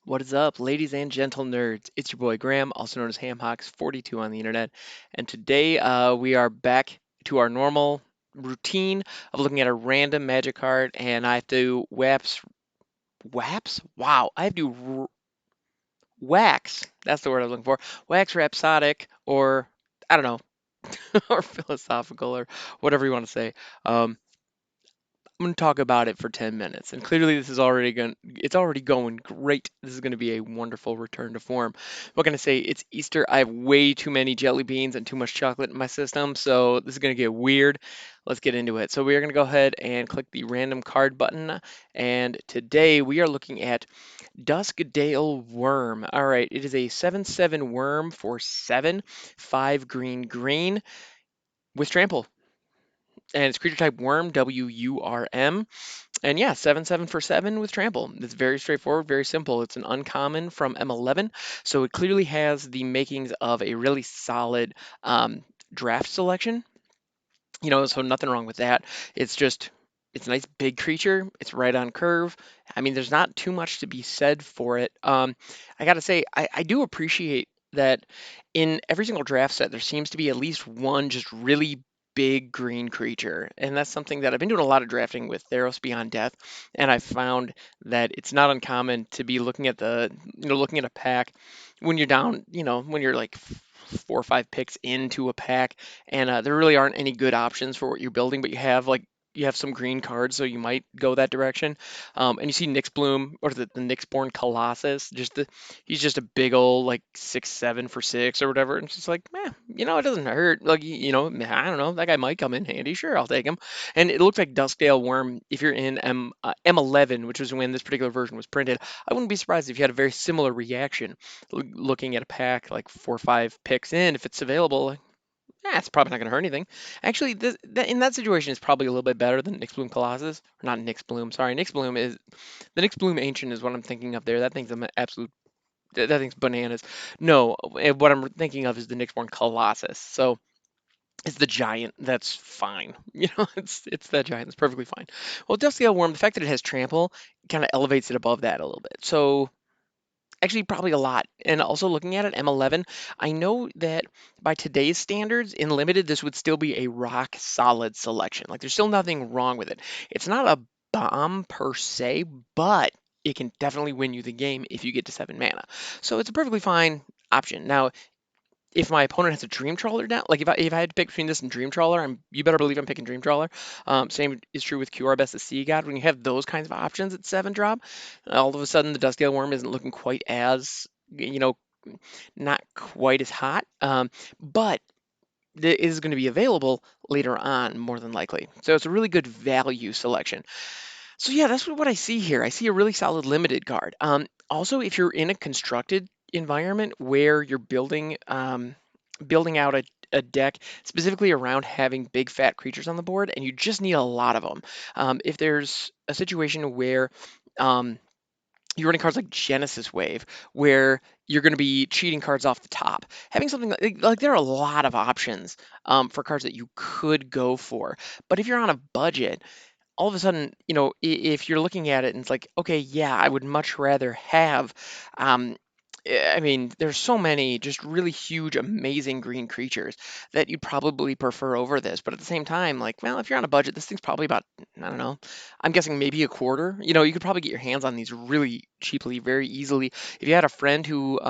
What is up, ladies and gentle nerds? It's your boy Graham, also known as HamHawks42 on the internet, and today we are back to our normal routine of looking at a random magic card, and I have to waps? Wow, I have to wax. That's the word I was looking for. Wax rhapsodic, or I don't know, or philosophical, or whatever you want to say. Um, I'm going to talk about it for 10 minutes. And clearly this is already going it's already going great. This is going to be a wonderful return to form. What can I say? It's Easter. I have way too many jelly beans and too much chocolate in my system, so this is going to get weird. Let's get into it. So we are going to go ahead and click the random card button, and today we are looking at Duskdale Wurm. All right, it is a 7/7 worm for 7, 5 green green with trample. And it's creature type worm, WURM. And yeah, 7/7 for 7 with Trample. It's very straightforward, very simple. It's an uncommon from M11, so it clearly has the makings of a really solid draft selection. So nothing wrong with that. It's just, it's a nice big creature. It's right on curve. I mean, there's not too much to be said for it. I gotta say, I do appreciate that in every single draft set, there seems to be at least one just really big green creature. And that's something that I've been doing a lot of drafting with Theros Beyond Death. And I found that it's not uncommon to be looking at looking at a pack when you're down, when you're like 4 or 5 picks into a pack and there really aren't any good options for what you're building, but you have some green cards, so you might go that direction. And you see Nyx Bloom, or the Nyxborn Colossus, he's just a big old like 6/7 for 6 or whatever, and it's just like, it doesn't hurt. Like, I don't know, that guy might come in handy. Sure, I'll take him. And it looks like Duskdale Wurm. If you're in M11, which was when this particular version was printed, I wouldn't be surprised if you had a very similar reaction looking at a pack like 4 or 5 picks in, if it's available. It's probably not going to hurt anything. Actually, in that situation, it's probably a little bit better than Nyx Bloom Colossus. Or not Nyx Bloom, sorry. The Nyx Bloom Ancient is what I'm thinking of there. That thing's an absolute, that thing's bananas. No, what I'm thinking of is the Nyxborn Colossus. So it's the giant that's fine. It's that giant that's perfectly fine. Well, Dusty Worm, the fact that it has trample kind of elevates it above that a little bit. So actually, probably a lot. And also looking at it, M11, I know that by today's standards, in limited, this would still be a rock solid selection. Like, there's still nothing wrong with it. It's not a bomb per se, but it can definitely win you the game if you get to 7 mana. So it's a perfectly fine option. Now, if my opponent has a Dream Trawler down, like if I had to pick between this and Dream Trawler, you better believe I'm picking Dream Trawler. Same is true with QR Best the Sea God. When you have those kinds of options at 7 drop, all of a sudden the Duskdale Worm isn't looking quite as, you know, not quite as hot. But it is going to be available later on, more than likely. So it's a really good value selection. So yeah, that's what I see here. I see a really solid limited card. Also, if you're in a constructed environment where you're building out a deck specifically around having big fat creatures on the board, and you just need a lot of them. If there's a situation where um, you're running cards like Genesis Wave, where you're going to be cheating cards off the top. Having something like there are a lot of options for cards that you could go for. But if you're on a budget, all of a sudden, if you're looking at it and it's like, okay, yeah, I would much rather have, um, I mean, there's so many just really huge, amazing green creatures that you'd probably prefer over this. But at the same time, like, well, if you're on a budget, this thing's probably about, I don't know, I'm guessing maybe a quarter. You could probably get your hands on these really cheaply, very easily. If you had a friend who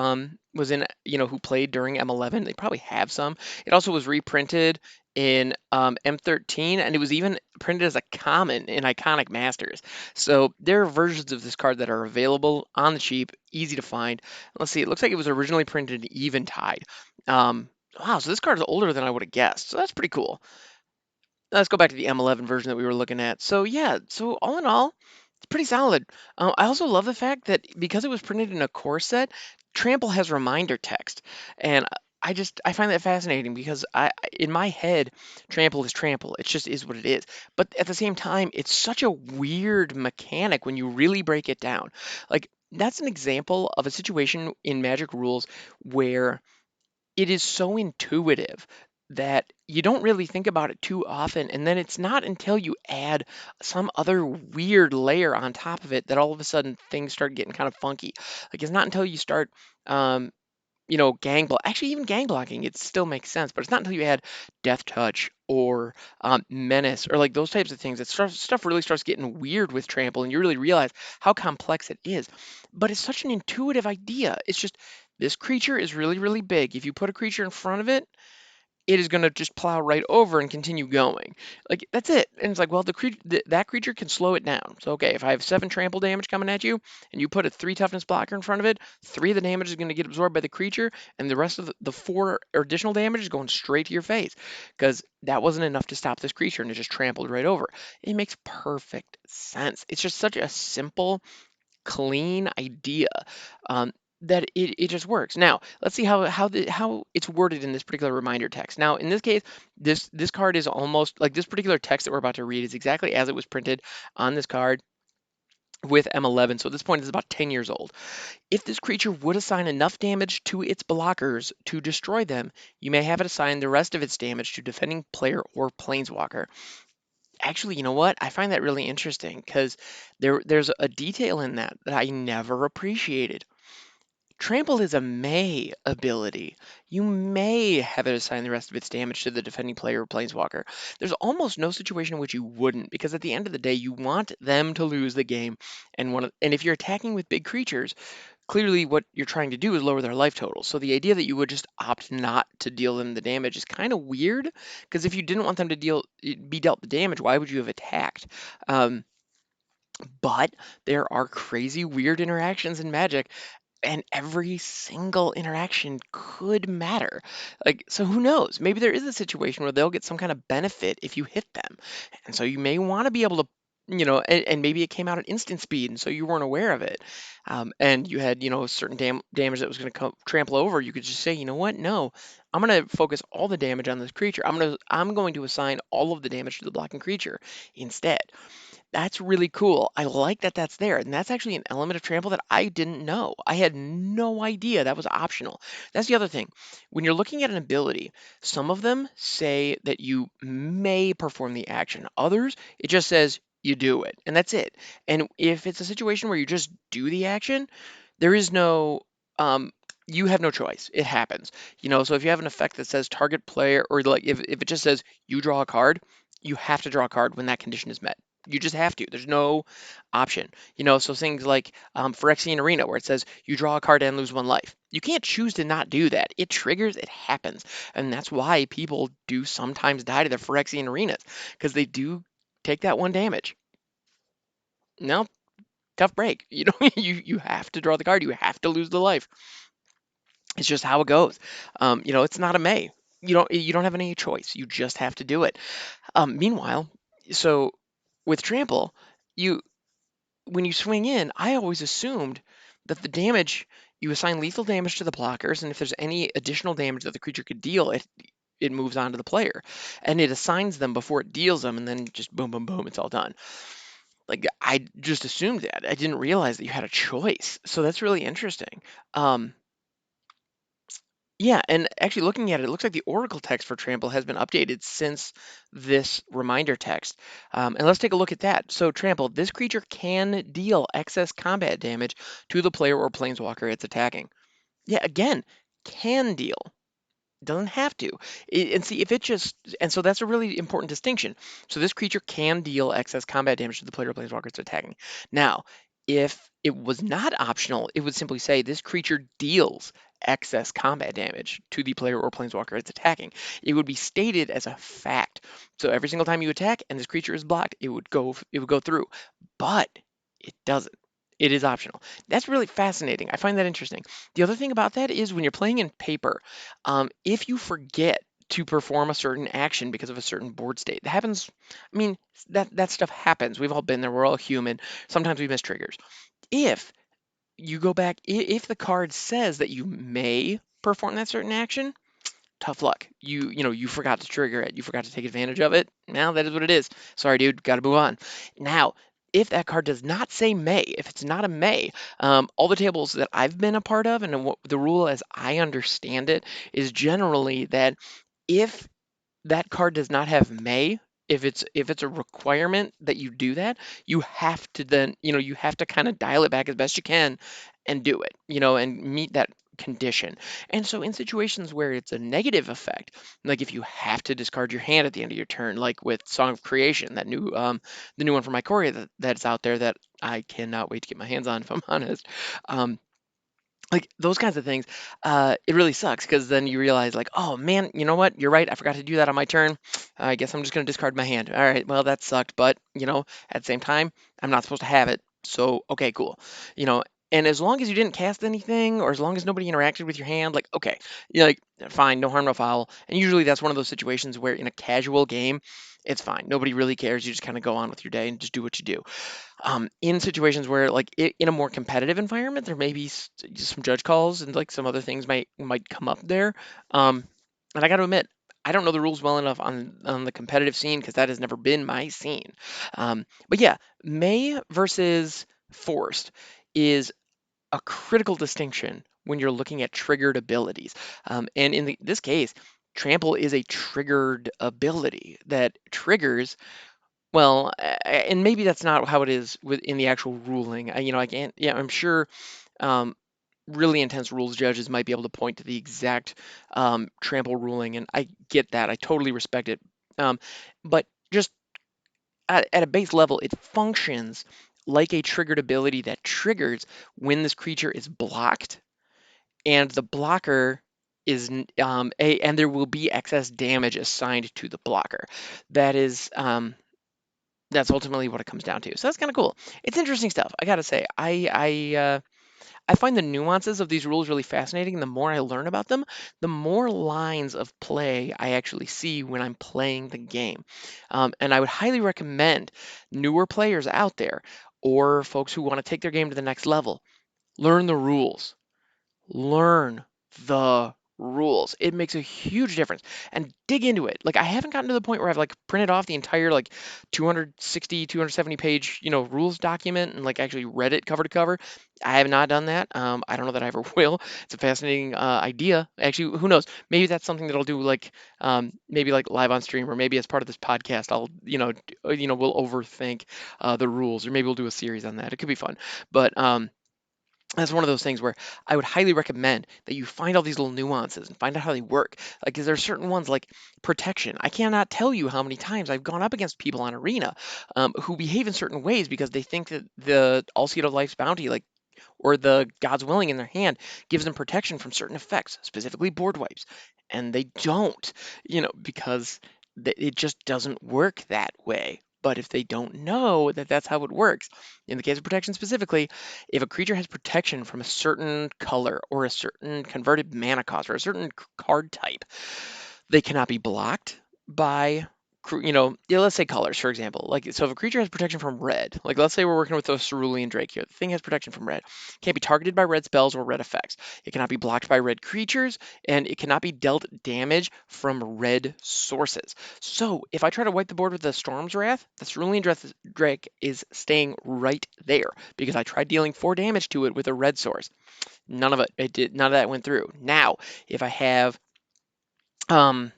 was in, who played during M11, they probably have some. It also was reprinted in M13, and it was even printed as a common in Iconic Masters. So there are versions of this card that are available on the cheap, easy to find. Let's see, it looks like it was originally printed in Eventide. Wow, so this card is older than I would have guessed. So that's pretty cool. Let's go back to the M11 version that we were looking at. So yeah, so all in all, it's pretty solid. I also love the fact that because it was printed in a core set, Trample has reminder text, and I find that fascinating because in my head, Trample is Trample. It just is what it is. But at the same time, it's such a weird mechanic when you really break it down. Like, that's an example of a situation in Magic rules where it is so intuitive that you don't really think about it too often. And then it's not until you add some other weird layer on top of it that all of a sudden things start getting kind of funky. Like it's not until you start, um, gang block. Actually, even gang blocking, it still makes sense. But it's not until you add death touch or menace or like those types of things that stuff really starts getting weird with trample, and you really realize how complex it is. But it's such an intuitive idea. It's just this creature is really, really big. If you put a creature in front of it, it is going to just plow right over and continue going. Like that's it. And it's like, well, that creature can slow it down. So okay, if I have 7 trample damage coming at you, and you put a 3 toughness blocker in front of it, 3 of the damage is going to get absorbed by the creature, and the rest of the 4 additional damage is going straight to your face because that wasn't enough to stop this creature, and it just trampled right over. It makes perfect sense. It's just such a simple, clean idea, um, that it just works. Now, let's see how it's worded in this particular reminder text. Now, in this case, this card is almost like this particular text that we're about to read is exactly as it was printed on this card with M11. So at this point, it's about 10 years old. If this creature would assign enough damage to its blockers to destroy them, you may have it assign the rest of its damage to defending player or planeswalker. Actually, you know what? I find that really interesting because there's a detail in that I never appreciated. Trample is a may ability. You may have it assign the rest of its damage to the defending player or planeswalker. There's almost no situation in which you wouldn't, because at the end of the day, you want them to lose the game. And if you're attacking with big creatures, clearly what you're trying to do is lower their life total. So the idea that you would just opt not to deal them the damage is kind of weird, because if you didn't want them to be dealt the damage, why would you have attacked? Um, but there are crazy, weird interactions in Magic, and every single interaction could matter. Like, so who knows? Maybe there is a situation where they'll get some kind of benefit if you hit them. And so you may want to be able to, and maybe it came out at instant speed, and so you weren't aware of it. And you had, certain damage that was going to trample over. You could just say, you know what? No, I'm going to focus all the damage on this creature. I'm going to assign all of the damage to the blocking creature instead. That's really cool. I like that that's there. And that's actually an element of Trample that I didn't know. I had no idea that was optional. That's the other thing. When you're looking at an ability, some of them say that you may perform the action. Others, it just says you do it. And that's it. And if it's a situation where you just do the action, there is no you have no choice. It happens. So if you have an effect that says target player, or like if it just says you draw a card, you have to draw a card when that condition is met. You just have to. There's no option. So things like Phyrexian Arena, where it says you draw a card and lose 1 life. You can't choose to not do that. It triggers, it happens. And that's why people do sometimes die to their Phyrexian Arenas, because they do take that 1 damage. No, tough break. You have to draw the card. You have to lose the life. It's just how it goes. It's not a may. You don't have any choice. You just have to do it. Meanwhile, so with Trample, you when you swing in, I always assumed that the damage you assign lethal damage to the blockers, and if there's any additional damage that the creature could deal, it moves on to the player, and it assigns them before it deals them, and then just boom, boom, boom, it's all done. Like I just assumed that. I didn't realize that you had a choice. So that's really interesting. Um, yeah, and actually looking at it, it looks like the Oracle text for Trample has been updated since this reminder text. And let's take a look at that. So Trample, this creature can deal excess combat damage to the player or planeswalker it's attacking. Yeah, again, can deal. Doesn't have to. And see, if it just, and so that's a really important distinction. So this creature can deal excess combat damage to the player or planeswalker it's attacking. Now, if it was not optional, it would simply say this creature deals excess combat damage to the player or planeswalker it's attacking. It would be stated as a fact. So every single time you attack and this creature is blocked, it would go through. But it doesn't. It is optional. That's really fascinating. I find that interesting. The other thing about that is when you're playing in paper, if you forget to perform a certain action because of a certain board state, that happens. I mean, that stuff happens. We've all been there. We're all human. Sometimes we miss triggers. If you go back, if the card says that you may perform that certain action, tough luck. You forgot to trigger it. You forgot to take advantage of it. Now that is what it is. Sorry, dude. Got to move on. Now, if that card does not say may, if it's not a may, all the tables that I've been a part of, and the rule as I understand it is generally that if that card does not have may. If it's a requirement that you do that, you have to then, you have to kind of dial it back as best you can and do it, and meet that condition. And so in situations where it's a negative effect, like if you have to discard your hand at the end of your turn, like with Song of Creation, that new the new one from Ikoria that's out there that I cannot wait to get my hands on, if I'm honest. Um, like those kinds of things, it really sucks because then you realize, like, oh man, you know what? You're right. I forgot to do that on my turn. I guess I'm just gonna discard my hand. All right, well that sucked, but at the same time, I'm not supposed to have it. So okay, cool. You know, and as long as you didn't cast anything, or as long as nobody interacted with your hand, like okay, you're like fine, no harm, no foul. And usually that's one of those situations where in a casual game, it's fine. Nobody really cares. You just kind of go on with your day and just do what you do. In situations where, like, in a more competitive environment, there may be some judge calls and like some other things might come up there. Um, and I got to admit, I don't know the rules well enough on the competitive scene because that has never been my scene. But yeah, May versus Forced is a critical distinction when you're looking at triggered abilities. And in this case, Trample is a triggered ability that triggers, well, and maybe that's not how it is within the actual ruling. I can't. Yeah, I'm sure. Um, really intense rules judges might be able to point to the exact trample ruling, and I get that. I totally respect it. Um, but just at a base level, it functions like a triggered ability that triggers when this creature is blocked, and the blocker is and there will be excess damage assigned to the blocker. That is that's ultimately what it comes down to. So that's kind of cool. It's interesting stuff. I gotta say, I find the nuances of these rules really fascinating. And the more I learn about them, the more lines of play I actually see when I'm playing the game. And I would highly recommend newer players out there or folks who want to take their game to the next level, learn the rules, learn the rules. It makes a huge difference, and dig into it. Like I haven't gotten to the point where I've like printed off the entire like 260, 270 page, rules document and like actually read it cover to cover. I have not done that. I don't know that I ever will. It's a fascinating idea. Actually, who knows? Maybe that's something that I'll do like maybe like live on stream, or maybe as part of this podcast, I'll we'll overthink the rules, or maybe we'll do a series on that. It could be fun, but that's one of those things where I would highly recommend that you find all these little nuances and find out how they work. Like, 'cause there are certain ones like protection. I cannot tell you how many times I've gone up against people on Arena who behave in certain ways because they think that the All Seed of Life's bounty, like, or the God's Willing in their hand, gives them protection from certain effects, specifically board wipes. And they don't, because it just doesn't work that way. But if they don't know that that's how it works, in the case of protection specifically, if a creature has protection from a certain color or a certain converted mana cost or a certain card type, they cannot be blocked by, yeah, let's say colors, for example. Like, so if a creature has protection from red, like let's say we're working with a Cerulean Drake here, the thing has protection from red, can't be targeted by red spells or red effects. It cannot be blocked by red creatures, and it cannot be dealt damage from red sources. So if I try to wipe the board with the Storm's Wrath, the Cerulean Drake is staying right there because I tried dealing 4 damage to it with a red source. None of that went through. Now, if I have um,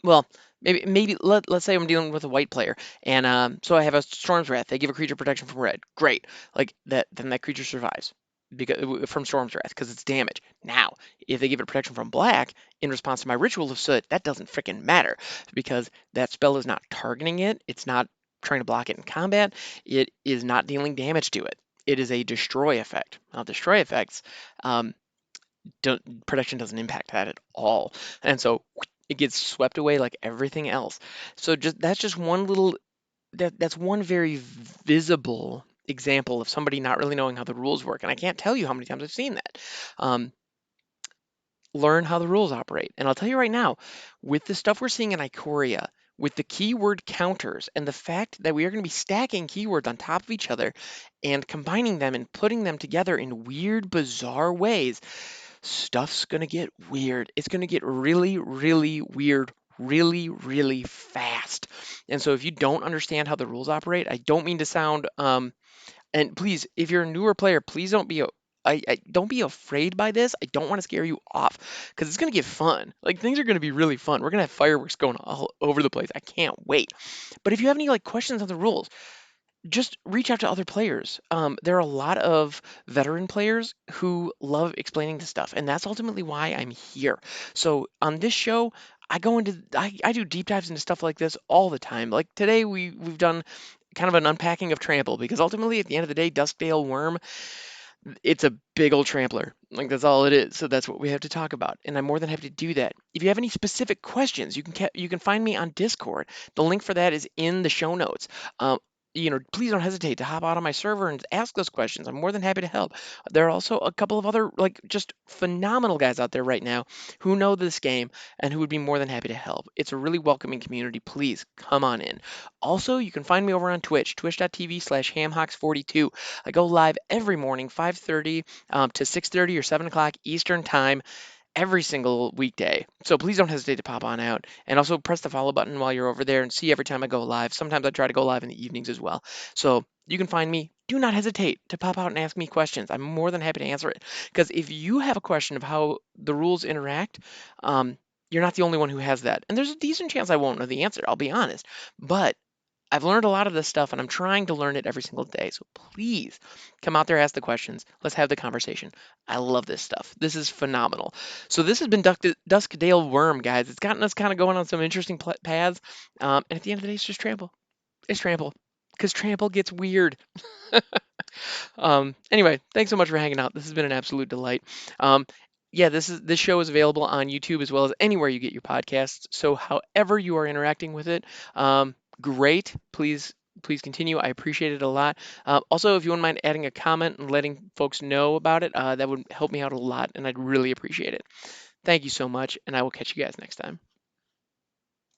well, maybe let's say I'm dealing with a white player, and so I have a Storm's Wrath. They give a creature protection from red. Great, like that, then that creature survives because from Storm's Wrath because it's damage. Now, if they give it protection from black in response to my Ritual of Soot, that doesn't freaking matter because that spell is not targeting it. It's not trying to block it in combat. It is not dealing damage to it. It is a destroy effect. Now, destroy effects. Um, Protection doesn't impact that at all, and so it gets swept away like everything else. So that's just one little that's one very visible example of somebody not really knowing how the rules work, and I can't tell you how many times I've seen that. Um, Learn how the rules operate, and I'll tell you right now, with the stuff we're seeing in Ikoria, with the keyword counters and the fact that we are going to be stacking keywords on top of each other and combining them and putting them together in weird, bizarre ways, stuff's gonna get weird. It's gonna get really, really weird really, really fast. And so if you don't understand how the rules operate, I don't mean to sound and please, if you're a newer player, please don't be I don't be afraid by this. I don't want to scare you off because it's gonna get fun. Like things are gonna be really fun. We're gonna have fireworks going all over the place. I can't wait. But if you have any like questions on the rules, just reach out to other players. There are a lot of veteran players who love explaining this stuff, and that's ultimately why I'm here. So on this show, I do deep dives into stuff like this all the time. Like today, we've done kind of an unpacking of Trample because ultimately, at the end of the day, Duskdale Wurm, it's a big old trampler. Like that's all it is. So that's what we have to talk about, and I'm more than happy to do that. If you have any specific questions, you can find me on Discord. The link for that is in the show notes. Please don't hesitate to hop out on my server and ask those questions. I'm more than happy to help. There are also a couple of other like just phenomenal guys out there right now who know this game and who would be more than happy to help. It's a really welcoming community. Please come on in. Also, you can find me over on Twitch, twitch.tv/hamhocks42. I go live every morning, 5:30 to 6:30 or 7 o'clock Eastern Time every single weekday. So please don't hesitate to pop on out and also press the follow button while you're over there and see every time I go live. Sometimes I try to go live in the evenings as well. So you can find me. Do not hesitate to pop out and ask me questions. I'm more than happy to answer it. Because if you have a question of how the rules interact, um, you're not the only one who has that. And there's a decent chance I won't know the answer, I'll be honest. But I've learned a lot of this stuff and I'm trying to learn it every single day. So please come out there, ask the questions. Let's have the conversation. I love this stuff. This is phenomenal. So this has been Duskdale Wurm, guys. It's gotten us kind of going on some interesting paths. And at the end of the day, it's just Trample. It's Trample. Because Trample gets weird. Anyway, thanks so much for hanging out. This has been an absolute delight. Um, yeah, this show is available on YouTube as well as anywhere you get your podcasts. So however you are interacting with it, great. Please continue. I appreciate it a lot. Also, if you wouldn't mind adding a comment and letting folks know about it, that would help me out a lot, and I'd really appreciate it. Thank you so much, and I will catch you guys next time.